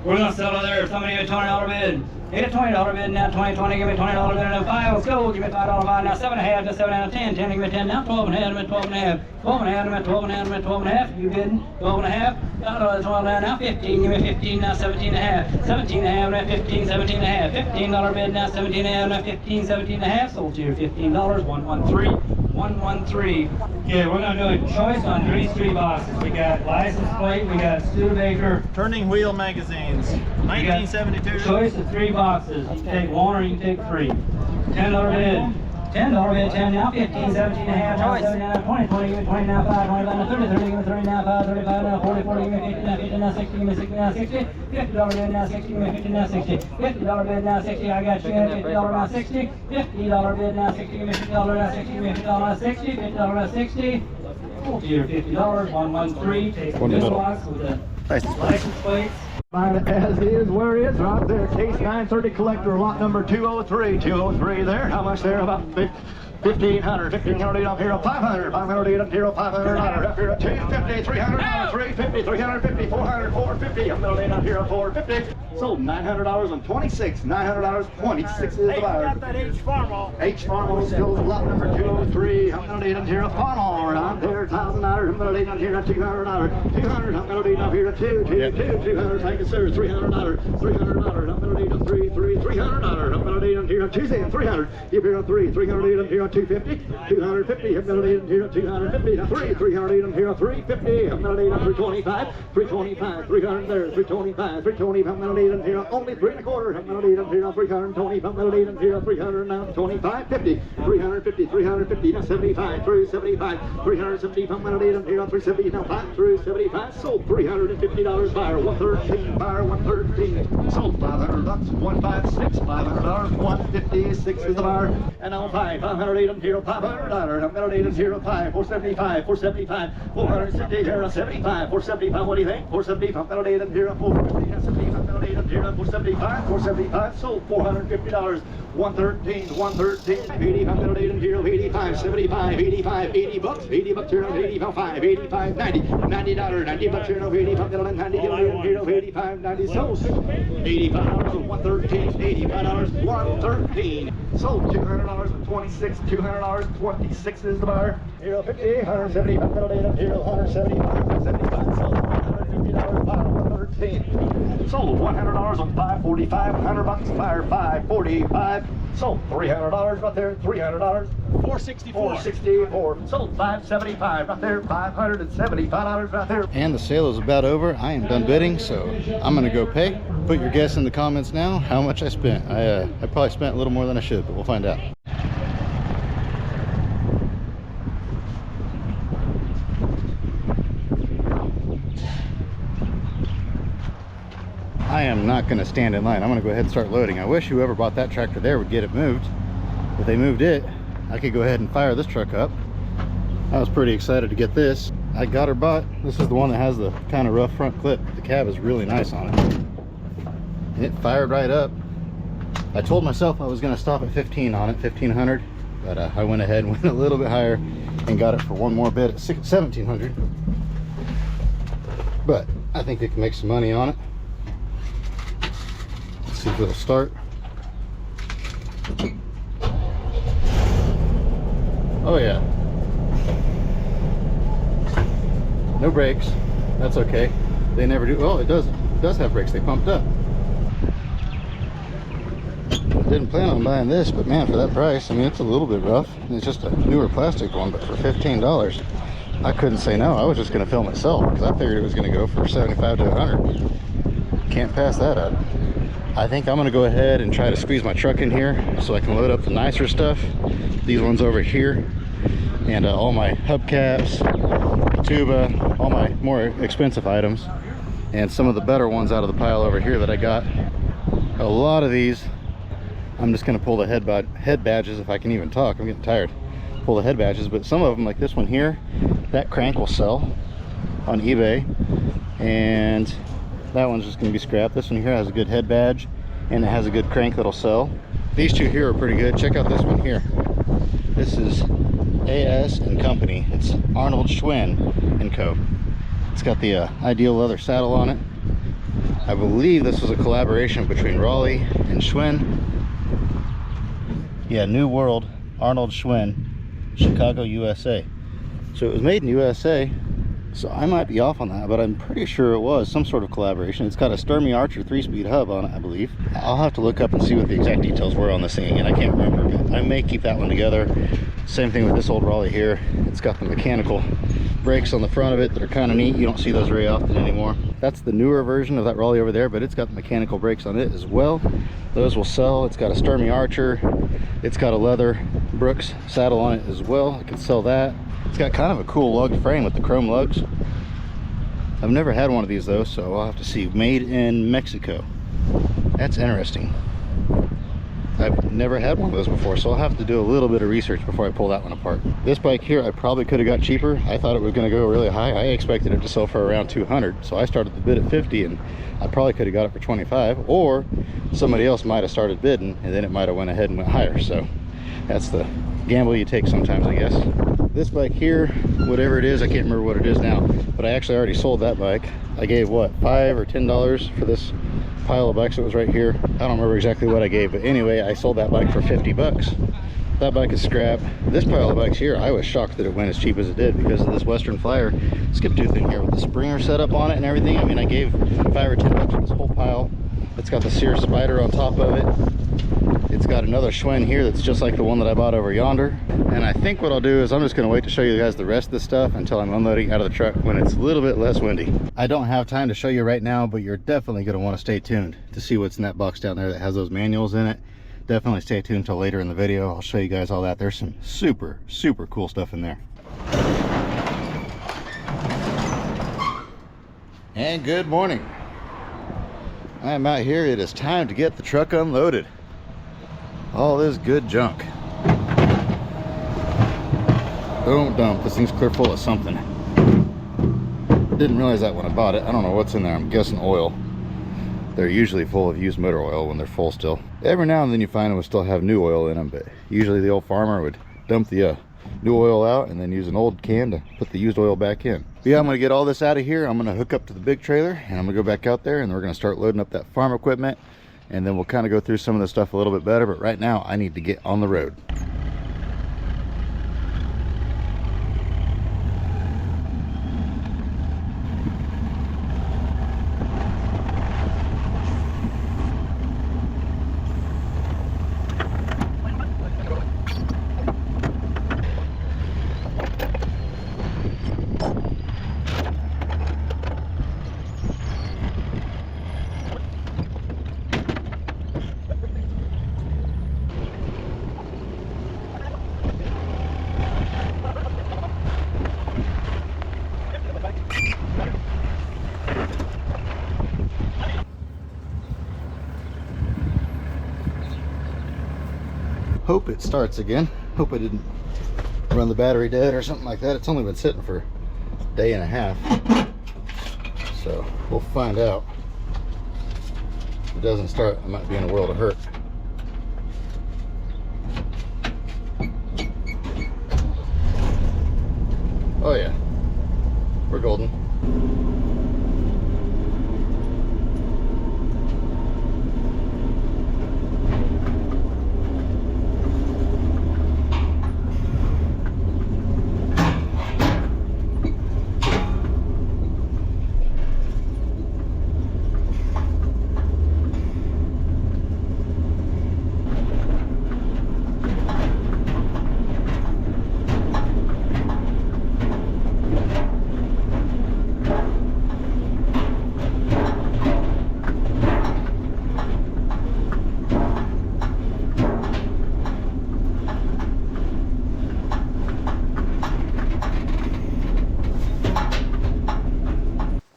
We're gonna sell it there. Somebody give me a $20 bid. Get a $20 bid now. 20, 20. Give me a $20 bid now. 5. Let's go. Give me a $5 buy now. 7.5. Now 7 out of 10. 10. Give me 10 now. 12.5. Give me 12.5. 12.5. Give me 12.5. Give me 12.5. You bidding? 12.5. 12 now. 15. Give me 15 now. 17.5. 17.5 now. 15. 17.5. $15 bid now. 17.5 now. 15. 17.5. Sold to you. $15. 113. 113. Okay, we're gonna do a choice on these 3 boxes. We got license plate, we got Studebaker. Turning Wheel magazines, 1972. Choice of 3 boxes. You can take 1 or you can take 3. $10 bid. $10 bid, 10 now, 15, 17 and a half, now 7 now, 20, 20, give me 20 now, 5, 25 now, 30, 30, give me 30 now, 5, 35 now, 40, 40, give me 50 now, 50 now, 60, give me 60 now, 60, $50 bid now, 60, give me 50 now, 60, $50 bid now, 60, I got you, $50 now, 60, $50 bid now, 60, give me $50 now, 60, give me $50 now, 60, $50 now, 60, here, $50, 113, take this box with the license plates. Find it as is, where it is, right there. Case 930 collector, lot number 203. 203 there. How much there? About 1,500. 1,500 up here, 500. 500 up here, 500 up here, 250, 300, 350, 350, 400, 450. I'm going to up here, 450. Sold $900 on 26. $900, 26 is the buyer. Got that H farm all. H farm still lot number 203. I'm going to need up here a funnel right there, $1,000. I'm going to need up here a $200. 200. I'm going to need up here a 200. Thank you, sir. $300. $300. I'm going to need a $300. I'm going to need up here a 200. 300. Give here a 3. 300 up here a 250. 250. I'm going to need up here a 250. A 3. 300 up here a 350. I'm going to need a 325. 325. 300 there. 325. 320. I'm going to need up here only 3 1/4. I'm going to need up here a 320. I'm going to need up here a 300 now. 25. 50. 350. 350. Now 75. Through 75. 375. I'm going to need up here a 370. Now 5 through 75. Sold $350. Buyer 113. Buyer 113. Sold $500. 156. $500. 156 is the buyer. And on 5. 500 up here. $500. I'm going to need up here a 5. 475. 475. 460 here a 75. 475. What do you think? 475. I'm going to need up here a 450. 75. I'm going to need up here a 475. 475. Sold $450. 113. 113. 80. I'm going to need up here 85. 75. 85. 80 bucks. 80 bucks here. 85. 85. 90. $90. 90 bucks here. 85. I'm going to 90 here. 85. 90. Sold $85. 113. $85. 113. Sold $200. 26. $200. 26 is the buyer. Here 50. 170. I'm going to need up here 175. 75. Sold $150. Buyer 113. Sold $100 on 545. $100 buyer 545. Sold $300 right there. $300. 464. Sold $575 right there. $575 right there. And the sale is about over. I am done bidding, so I'm gonna go pay. Put your guess in the comments now how much I spent. I probably spent a little more than I should, but we'll find out. I am not going to stand in line. I'm going to go ahead and start loading. I wish whoever bought that tractor there would get it moved. If they moved it, I could go ahead and fire this truck up. I was pretty excited to get this. I got her bought. This is the one that has the kind of rough front clip. The cab is really nice on it. And it fired right up. I told myself I was going to stop at 15 on it, 1500, but I went ahead and went a little bit higher and got it for one more bid at 1700. But I think we can make some money on it. Let's see if it'll start. Oh yeah. No brakes. That's okay. They never do. Oh, it does have brakes. They pumped up. Didn't plan on buying this, but man, for that price, I mean, it's a little bit rough. It's just a newer plastic one, but for $15, I couldn't say no. I was just going to film itself because I figured it was going to go for 75 to 100. Can't pass that up. I think I'm going to go ahead and try to squeeze my truck in here so I can load up the nicer stuff. These ones over here, and all my hubcaps, tuba, all my more expensive items, and some of the better ones out of the pile over here that I got. A lot of these, I'm just going to pull the head badges if I can even talk. I'm getting tired. Pull the head badges, but some of them, like this one here, that crank will sell on eBay, and that one's just going to be scrapped. This one here has a good head badge, and it has a good crank that'll sell. These two here are pretty good. Check out this one here. This is AS and Company. It's Arnold Schwinn and Co. It's got the ideal leather saddle on it. I believe this was a collaboration between Raleigh and Schwinn. Yeah, New World, Arnold Schwinn, Chicago, USA. So it was made in USA, so I might be off on that, but I'm pretty sure it was some sort of collaboration. It's got a Sturmey Archer 3-speed hub on it, I believe. I'll have to look up and see what the exact details were on this thing again. I can't remember, but I may keep that one together. Same thing with this old Raleigh here. It's got the mechanical brakes on the front of it that are kind of neat. You don't see those very often anymore. That's the newer version of that Raleigh over there, but it's got the mechanical brakes on it as well. Those will sell. It's got a Sturmey Archer. It's got a leather Brooks saddle on it as well. I can sell that. It's got kind of a cool lug frame with the chrome lugs. I've never had one of these though, so I'll have to see. Made in Mexico. That's interesting. I've never had one of those before, so I'll have to do a little bit of research before I pull that one apart. This bike here, I probably could have got cheaper. I thought it was going to go really high. I expected it to sell for around 200, so I started the bid at 50, and I probably could have got it for 25, or somebody else might have started bidding, and then it might have went ahead and went higher. So that's the gamble you take sometimes, I guess. This bike here, whatever it is, I can't remember what it is now, but I actually already sold that bike. I gave what, $5 or $10 for this pile of bikes that was right here. I don't remember exactly what I gave, but anyway, I sold that bike for 50 bucks. That bike is scrap. This pile of bikes here, I was shocked that it went as cheap as it did because of this Western Flyer skip tooth in here with the Springer setup on it and everything. I mean, I gave 5 or 10 bucks for this whole pile. It's got the Sears Spider on top of it. It's got another Schwinn here that's just like the one that I bought over yonder. And I think what I'll do is I'm just going to wait to show you guys the rest of the stuff until I'm unloading out of the truck when it's a little bit less windy. I don't have time to show you right now, but you're definitely going to want to stay tuned to see what's in that box down there that has those manuals in it. Definitely stay tuned until later in the video. I'll show you guys all that. There's some super, super cool stuff in there. And good morning. I am out here. It is time to get the truck unloaded. All this good junk. Don't dump. This thing's clear full of something. Didn't realize that when I bought it. I don't know what's in there. I'm guessing oil. They're usually full of used motor oil when they're full still. Every now and then you find them will still have new oil in them, but usually the old farmer would dump the new oil out and then use an old can to put the used oil back in. But yeah, I'm gonna get all this out of here. I'm gonna hook up to the big trailer and I'm gonna go back out there and we're gonna start loading up that farm equipment, and then we'll kind of go through some of the stuff a little bit better. But right now I need to get on the road. Hope it starts again. Hope I didn't run the battery dead or something like that. It's only been sitting for a day and a half. So we'll find out. If it doesn't start, I might be in a world of hurt. Oh yeah, we're golden.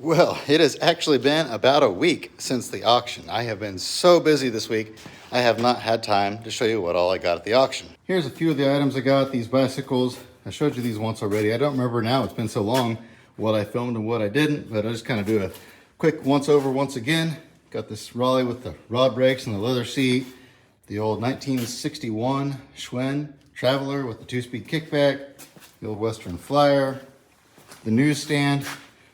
Well, it has actually been about a week since the auction. I have been so busy this week, I have not had time to show you what all I got at the auction. Here's a few of the items I got. These bicycles, I showed you these once already. I don't remember now, it's been so long, what I filmed and what I didn't, but I'll just kind of do a quick once over once again. Got this Raleigh with the rod brakes and the leather seat. The old 1961 Schwinn Traveler with the 2-speed kickback. The old Western Flyer. The newsstand.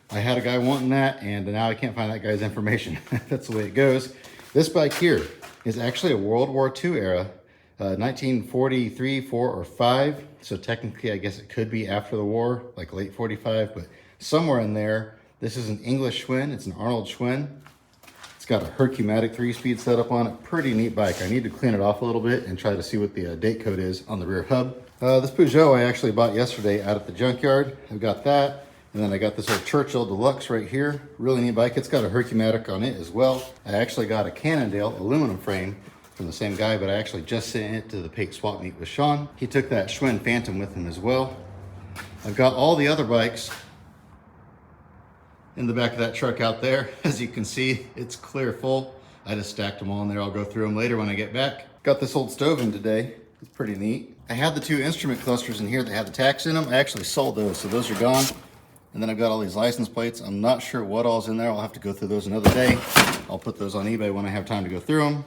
I had a guy wanting that, and now I can't find that guy's information. That's the way it goes. This bike here is actually a World War II era, 1943, 4, or 5. So technically, I guess it could be after the war, like late 45, but somewhere in there. This is an English Schwinn. It's an Arnold Schwinn. It's got a Hercumatic 3-speed setup on it. Pretty neat bike. I need to clean it off a little bit and try to see what the date code is on the rear hub. This Peugeot I actually bought yesterday out at the junkyard. I've got that. And then I got this old Churchill Deluxe right here. Really neat bike. It's got a Hercumatic on it as well. I actually got a Cannondale aluminum frame from the same guy, but I actually just sent it to the paint swap meet with Sean. He took that Schwinn Phantom with him as well. I've got all the other bikes in the back of that truck out there. As you can see, it's clear full. I just stacked them all in there. I'll go through them later when I get back. Got this old stove in today. It's pretty neat. I had the 2 instrument clusters in here that had the tacks in them. I actually sold those, so those are gone. And then I've got all these license plates. I'm not sure what all's in there. I'll have to go through those another day. I'll put those on eBay when I have time to go through them.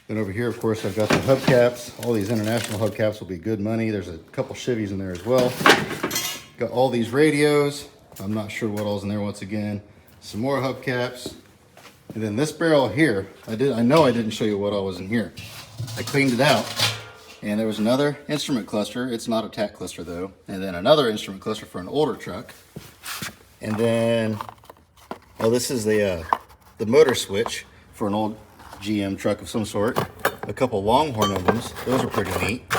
Then over here, of course, I've got the hubcaps. All these international hubcaps will be good money. There's a couple Chevys in there as well. Got all these radios. I'm not sure what all's in there once again. Some more hubcaps. And then this barrel here, I know I didn't show you what all was in here. I cleaned it out. And there was another instrument cluster. It's not a tack cluster though. And then another instrument cluster for an older truck. And then, oh, this is the motor switch for an old GM truck of some sort. A couple Longhorn emblems. Those are pretty neat.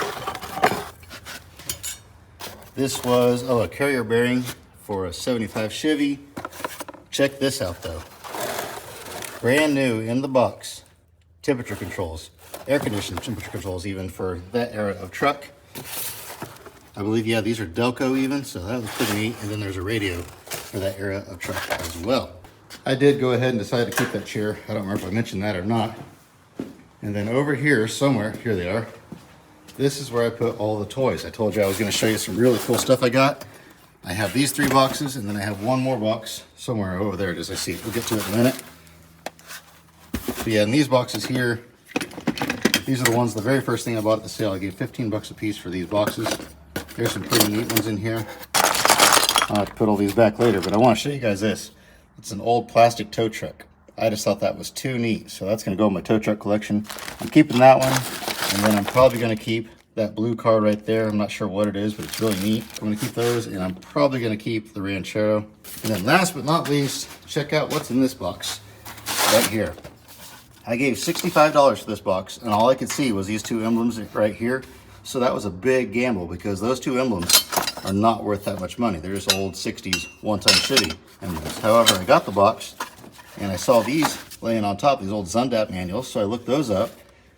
This was, oh, a carrier bearing for a 75 Chevy. Check this out though. Brand new in the box. Temperature controls. Air conditioning temperature controls even for that era of truck. I believe, yeah, these are Delco even, so that was pretty neat. And then there's a radio for that era of truck as well. I did go ahead and decide to keep that chair. I don't remember if I mentioned that or not. And then over here somewhere, here they are. This is where I put all the toys. I told you I was going to show you some really cool stuff I got. I have these 3 boxes, and then I have one more box somewhere over there. As I see it, we'll get to it in a minute. But yeah, in these boxes here, these are the ones, the very first thing I bought at the sale. I gave 15 bucks a piece for these boxes. There's some pretty neat ones in here. I'll have to put all these back later, but I want to show you guys this. It's an old plastic tow truck. I just thought that was too neat, so that's going to go in my tow truck collection. I'm keeping that one, and then I'm probably going to keep that blue car right there. I'm not sure what it is, but it's really neat. I'm going to keep those, and I'm probably going to keep the Ranchero. And then last but not least, check out what's in this box right here. I gave $65 for this box, and all I could see was these 2 emblems right here. So that was a big gamble because those 2 emblems are not worth that much money. They're just old 60s one-ton Chevy emblems. However, I got the box, and I saw these laying on top, these old Zundap manuals, so I looked those up.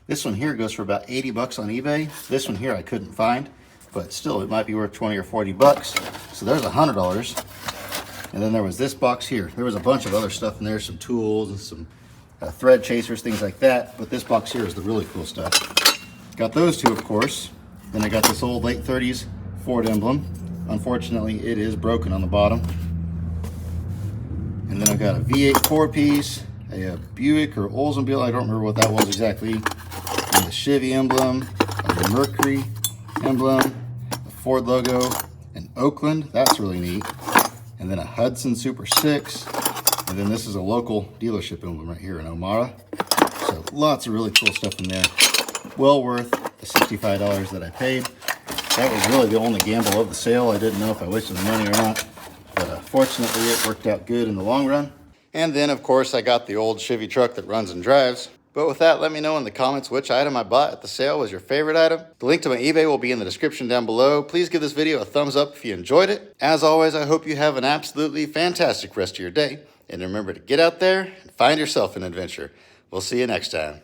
This one here goes for about 80 bucks on eBay. This one here I couldn't find, but still it might be worth 20 or 40 bucks. So there's $100. And then there was this box here. There was a bunch of other stuff in there, some tools and some thread chasers, things like that. But this box here is the really cool stuff. Got those two, of course. Then I got this old late 30s Ford emblem. Unfortunately, it is broken on the bottom. And then I've got a V8 4-piece, a Buick or Oldsmobile, I don't remember what that was exactly. And the Chevy emblem, a Mercury emblem, a Ford logo, an Oakland, that's really neat. And then a Hudson Super 6. And then this is a local dealership emblem right here in Omara. So lots of really cool stuff in there. Well worth the $65 that I paid. That was really the only gamble of the sale. I didn't know if I wasted the money or not. But fortunately, it worked out good in the long run. And then, of course, I got the old Chevy truck that runs and drives. But with that, let me know in the comments which item I bought at the sale was your favorite item. The link to my eBay will be in the description down below. Please give this video a thumbs up if you enjoyed it. As always, I hope you have an absolutely fantastic rest of your day. And remember to get out there and find yourself an adventure. We'll see you next time.